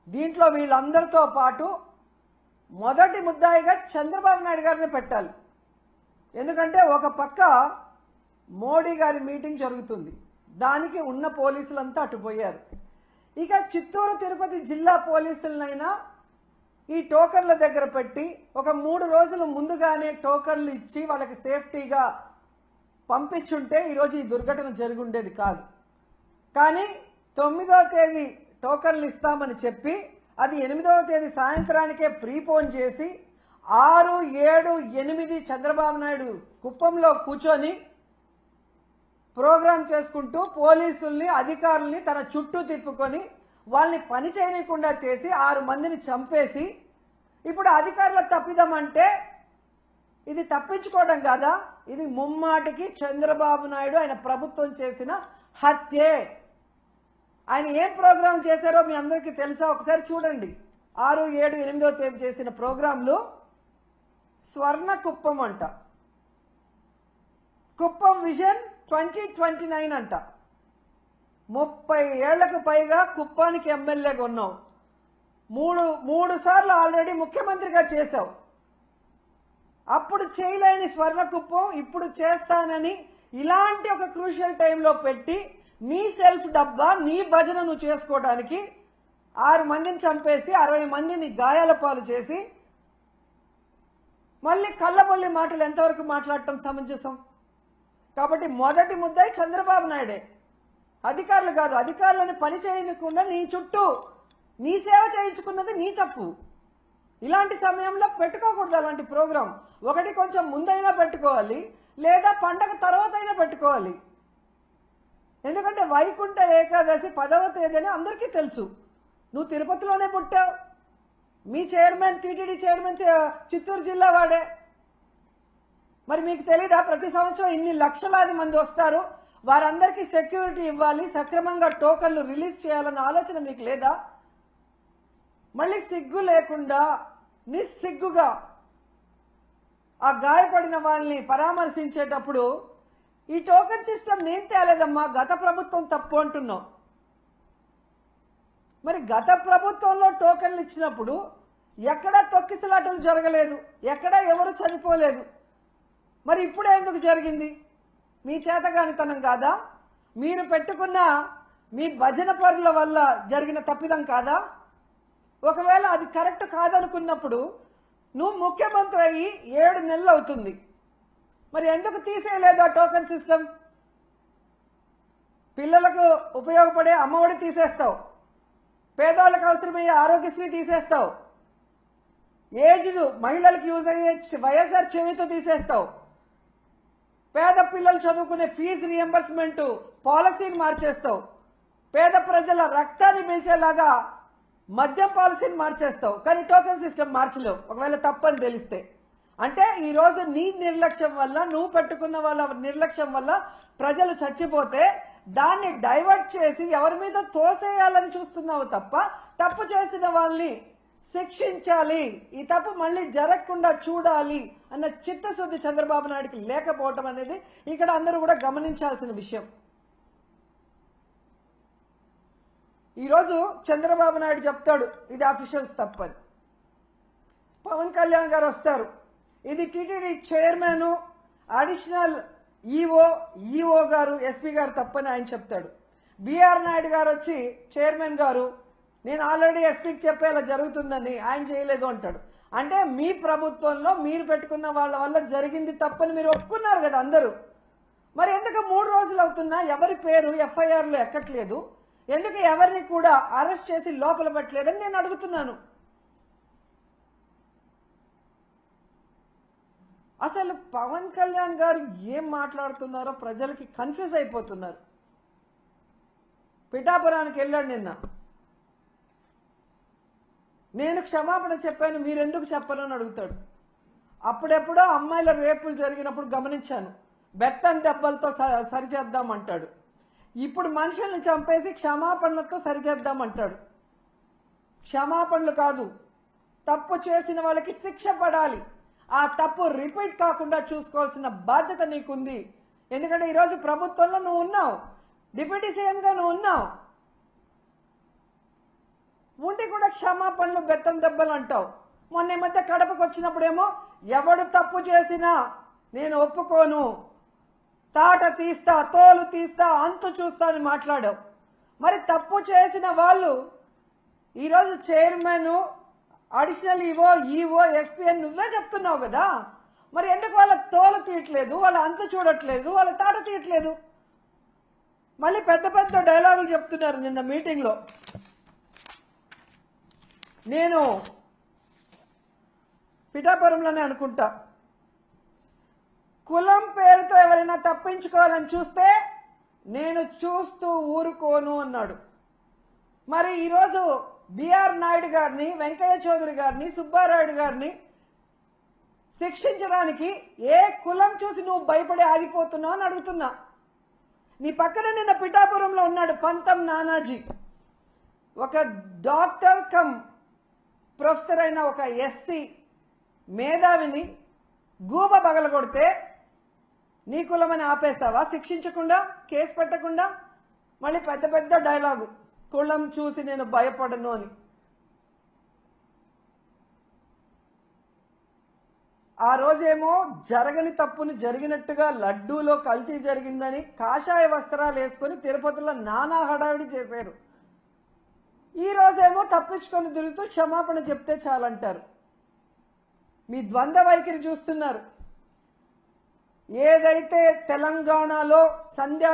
దీంట్లో వీళ్ళందరితో పాటు మొదటి ముద్దాయిగా చంద్రబాబు నాయుడు గారిని పెట్టాలి. ఎందుకంటే ఒక పక్క మోడీ గారి మీటింగ్ జరుగుతుంది, దానికి ఉన్న పోలీసులంతా అటుపోయారు. ఇక చిత్తూరు తిరుపతి జిల్లా పోలీసులనైనా ఈ టోకన్ల దగ్గర పెట్టి ఒక 3 రోజుల ముందుగానే టోకన్లు ఇచ్చి వాళ్ళకి సేఫ్టీగా పంపించుంటే ఈరోజు ఈ దుర్ఘటన జరిగి ఉండేది కాదు. కానీ 9వ తేదీ టోకన్లు ఇస్తామని చెప్పి అది 8వ తేదీ సాయంత్రానికే ప్రీపోన్ చేసి 6, 7, 8 చంద్రబాబు నాయుడు కుప్పంలో కూర్చొని ప్రోగ్రాం చేసుకుంటూ పోలీసుల్ని అధికారుల్ని తన చుట్టూ తిప్పుకొని వాళ్ళని పని చేయకుండా చేసి 6 మందిని చంపేసి ఇప్పుడు అధికారుల తప్పిదం అంటే ఇది తప్పించుకోవడం కాదా? ఇది ముమ్మాటికి చంద్రబాబు నాయుడు ఆయన ప్రభుత్వం చేసిన హత్యే. ఆయన ఏం ప్రోగ్రాం చేశారో మీ అందరికీ తెలుసా? ఒకసారి చూడండి. 6, 7, 8వ తేదీ చేసిన ప్రోగ్రాంలు స్వర్ణ కుప్పం అంట, కుప్పం విజన్ 2029 అంట. 30 ఏళ్లకు పైగా కుప్పానికి ఎమ్మెల్యేగా ఉన్నావు, మూడు సార్లు ఆల్రెడీ ముఖ్యమంత్రిగా చేశావు. అప్పుడు చేయలేని స్వర్ణ కుప్పం ఇప్పుడు చేస్తానని ఇలాంటి ఒక క్రూషియల్ టైంలో పెట్టి నీ సెల్ఫ్ డబ్బా నీ భజన నువ్వు చేసుకోవడానికి 6 మందిని చంపేసి 60 మందిని గాయాల పాలు చేసి మళ్ళీ కళ్ళబొల్లి మాటలు ఎంతవరకు మాట్లాడటం సమంజసం? కాబట్టి మొదటి ముద్దాయి చంద్రబాబు నాయుడే, అధికారులు కాదు. అధికారులను పని చేయకుండా నీ చుట్టూ నీ సేవ చేయించుకున్నది నీ తప్పు. ఇలాంటి సమయంలో పెట్టుకోకూడదు అలాంటి ప్రోగ్రాం. ఒకటి కొంచెం ముందైనా పెట్టుకోవాలి, లేదా పండగ తర్వాత అయినా పెట్టుకోవాలి. ఎందుకంటే వైకుంఠ ఏకాదశి 10వ తేదీ అని అందరికీ తెలుసు. నువ్వు తిరుపతిలోనే పుట్టావు, మీ చైర్మన్ టీటీడీ చైర్మన్ చిత్తూరు జిల్లా వాడే. మరి మీకు తెలీదా? ప్రతి సంవత్సరం ఇన్ని లక్షలాది మంది వస్తారు, వారందరికీ సెక్యూరిటీ ఇవ్వాలి, సక్రమంగా టోకన్లు రిలీజ్ చేయాలన్న ఆలోచన మీకు లేదా? మళ్ళీ సిగ్గు లేకుండా నిస్సిగ్గుగా ఆ గాయపడిన వాళ్ళని పరామర్శించేటప్పుడు ఈ టోకన్ సిస్టమ్ నేను తేలేదమ్మా, గత ప్రభుత్వం తప్పు అంటున్నావు. మరి గత ప్రభుత్వంలో టోకన్లు ఇచ్చినప్పుడు ఎక్కడా తొక్కిసలాటలు జరగలేదు, ఎక్కడా ఎవరు చనిపోలేదు. మరి ఇప్పుడే ఎందుకు జరిగింది? మీ చేతగానితనం కాదా? మీరు పెట్టుకున్న మీ భజన పరుల వల్ల జరిగిన తప్పిదం కాదా? ఒకవేళ అది కరెక్ట్ కాదనుకున్నప్పుడు నువ్వు ముఖ్యమంత్రి అయ్యి 7 నెలలు అవుతుంది, మరి ఎందుకు తీసేయలేదు ఆ టోకన్ సిస్టమ్? పిల్లలకు ఉపయోగపడే అమ్మఒడి తీసేస్తావు, పేదవాళ్ళకు అవసరమయ్యే ఆరోగ్యశ్రీ తీసేస్తావు, ఏజ్డ్ మహిళలకు యూజ్ అయ్యే వైఎస్ఆర్ చేయూత తీసేస్తావు, పేద పిల్లలు చదువుకునే ఫీజు రియంబర్స్మెంట్ పాలసీని మార్చేస్తావు, పేద ప్రజల రక్తాన్ని పీల్చేలాగా మద్యం పాలసీని మార్చేస్తావు. కానీ టోకెన్ సిస్టమ్ మార్చలేవు ఒకవేళ తప్పని తెలిస్తే. అంటే ఈరోజు నీ నిర్లక్ష్యం వల్ల, నువ్వు పెట్టుకున్న వాళ్ళ నిర్లక్ష్యం వల్ల ప్రజలు చచ్చిపోతే దాన్ని డైవర్ట్ చేసి ఎవరి మీద తోసేయాలని చూస్తున్నావు తప్ప తప్పు చేసిన వాళ్ళని శిక్షించాలి, ఈ తప్పు మళ్ళీ జరగకుండా చూడాలి అన్న చిత్తశుద్ధి చంద్రబాబు నాయుడికి లేకపోవటం అనేది ఇక్కడ అందరూ కూడా గమనించాల్సిన విషయం. ఈరోజు చంద్రబాబు నాయుడు చెప్తాడు ఇది అఫీషియల్స్ తప్పని, పవన్ కళ్యాణ్ గారు వస్తారు ఇది టీటీడీ చైర్మన్ అడిషనల్ ఈఓ గారు ఎస్పీ గారు తప్పని ఆయన చెప్తాడు. బిఆర్ నాయుడు గారు వచ్చి చైర్మన్ గారు నేను ఆల్రెడీ ఎస్పీకి చెప్పేలా జరుగుతుందని ఆయన చేయలేదు అంటాడు. అంటే మీ ప్రభుత్వంలో మీరు పెట్టుకున్న వాళ్ళ వల్ల జరిగింది తప్పని మీరు ఒప్పుకున్నారు కదా అందరూ. మరి ఎందుకు 3 రోజులు అవుతున్నా ఎవరి పేరు ఎఫ్ఐఆర్లో ఎక్కట్లేదు? ఎందుకు ఎవరిని కూడా అరెస్ట్ చేసి లోపల పెట్టలేదని నేను అడుగుతున్నాను. అసలు పవన్ కళ్యాణ్ గారు ఏం మాట్లాడుతున్నారో ప్రజలకి కన్ఫ్యూజ్ అయిపోతున్నారు. పిఠాపురానికి వెళ్ళాడు నిన్న, నేను క్షమాపణ చెప్పాను మీరెందుకు చెప్పరని అడుగుతాడు. అప్పుడెప్పుడో అమ్మాయిల రేపులు జరిగినప్పుడు గమనించాను, బెత్తం దెబ్బలతో సరిచేద్దామంటాడు. ఇప్పుడు మనుషుల్ని చంపేసి క్షమాపణలతో సరిచేద్దామంటాడు. క్షమాపణలు కాదు, తప్పు చేసిన వాళ్ళకి శిక్ష పడాలి, ఆ తప్పు రిపీట్ కాకుండా చూసుకోవాల్సిన బాధ్యత నీకుంది. ఎందుకంటే ఈరోజు ప్రభుత్వంలో నువ్వు ఉన్నావు, డిప్యూటీ సీఎంగా నువ్వు ఉన్నావు. ఉండి కూడా క్షమాపణలు బెత్తం దెబ్బలు అంటావు. మొన్న ఈ మధ్య కడపకు వచ్చినప్పుడేమో ఎవడు తప్పు చేసినా నేను ఒప్పుకోను, తాట తీస్తా, తోలు తీస్తా, అంతు చూస్తా అని మాట్లాడావు. మరి తప్పు చేసిన వాళ్ళు ఈరోజు చైర్మన్, అడిషనల్ ఈవో, ఎస్పీ అని నువ్వే చెప్తున్నావు కదా. మరి ఎందుకు వాళ్ళ తోలు తీయట్లేదు, వాళ్ళ అంతు చూడట్లేదు, వాళ్ళ తాట తీయట్లేదు? మళ్ళీ పెద్ద పెద్ద డైలాగులు చెప్తున్నారు. నిన్న మీటింగ్లో నేను పిఠాపురంలోనే అనుకుంటా, కులం పేరుతో ఎవరైనా తప్పించుకోవాలని చూస్తే నేను చూస్తూ ఊరుకోను అన్నాడు. మరి ఈరోజు బిఆర్ నాయుడు గారిని, వెంకయ్య చౌదరి గారిని, సుబ్బారాయుడు గారిని శిక్షించడానికి ఏ కులం చూసి నువ్వు భయపడి ఆగిపోతున్నావు అని అడుగుతున్నా. నీ పక్కన నిన్న పిఠాపురంలో ఉన్నాడు పంతం నానాజీ, ఒక డాక్టర్ కమ్ ప్రొఫెసర్ అయిన ఒక ఎస్సీ మేధావిని గూబ పగలగొడితే నీ కులమని ఆపేస్తావా? శిక్షించకుండా, కేసు పెట్టకుండా? మళ్ళీ పెద్ద పెద్ద డైలాగు, కులం చూసి నేను భయపడను అని. ఆ రోజేమో జరగని తప్పుని జరిగినట్టుగా లడ్డూలో కల్తీ జరిగిందని కాషాయ వస్త్రాలు వేసుకొని తిరుపతిలో నానా హడావిడి చేశారు. ఈ రోజేమో తప్పించుకొని తిరుగుతూ క్షమాపణ చెప్తే చాలంటారు. మీ ద్వంద్వ వైఖరి చూస్తున్నారు. ఏదైతే తెలంగాణలో సంధ్యా